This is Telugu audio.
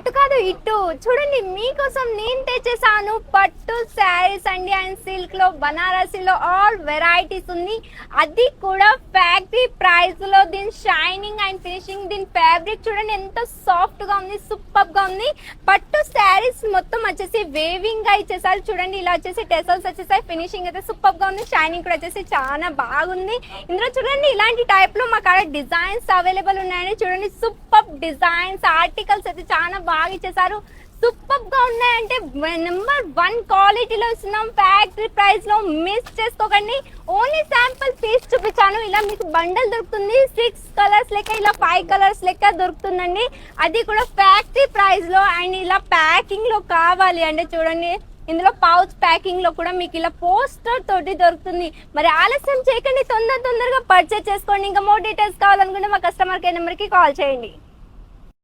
అటు కాదు ఇటు చూడండి, మీకోసం నేను తెచ్చేసాను పట్టు శారీస్ అండి. అండ్ సిల్క్ లో, బనారసీలో ఆల్ వెరైటీస్ ఉంది, అది కూడా ఫ్యాక్టరీ ప్రైస్ లో. దీని షైనింగ్ అండ్ ఫినిషింగ్, దీని ఫ్యాబ్రిక్ చూడండి ఎంత సాఫ్ట్ గా ఉంది, సూపర్ గా ఉంది. పట్టు శారీస్ మొత్తం వచ్చేసి వేవింగ్ గా ఇచ్చేసారు చూడండి, ఇలా వచ్చేసి టెసల్స్ వచ్చేసాయి. ఫినిషింగ్ అయితే సూపర్ గా ఉంది, షైనింగ్ కూడా వచ్చేసి చాలా బాగుంది. ఇందులో చూడండి ఇలాంటి టైప్ లో మా కాడ డిజైన్స్ అవైలబుల్ ఉన్నాయని చూడండి. సూపర్ డిజైన్స్, ఆర్టికల్స్ అయితే చాలా బాగా ఇచ్చేసారు, సూపర్ గా ఉన్నాయంటే నెంబర్ 1 క్వాలిటీలో ఇస్తున్నాం ఫ్యాక్టరీ ప్రైస్ లో. మిస్ చేసుకోకండి. ఓన్లీ శాంపుల్ పీస్ చూపించాను. ఇలా మీకు బండల్ దొరుకుతుంది, 6 కలర్స్ లెక్క, ఇలా 5 కలర్స్ లెక్క దొరుకుతుందండి, అది కూడా ఫ్యాక్టరీ ప్రైస్ లో. అండ్ ఇలా ప్యాకింగ్ లో కావాలి అంటే చూడండి, ఇందులో పౌచ్ ప్యాకింగ్ లో కూడా మీకు ఇలా పోస్టర్ తోటి దొరుకుతుంది. మరి ఆలస్యం చేయకండి, తొందరగా పర్చేస్ చేసుకోండి. ఇంకా మోర్ డీటెయిల్స్ కావాలనుకుంటే మా కస్టమర్ కేర్ నెంబర్ కి కాల్ చేయండి.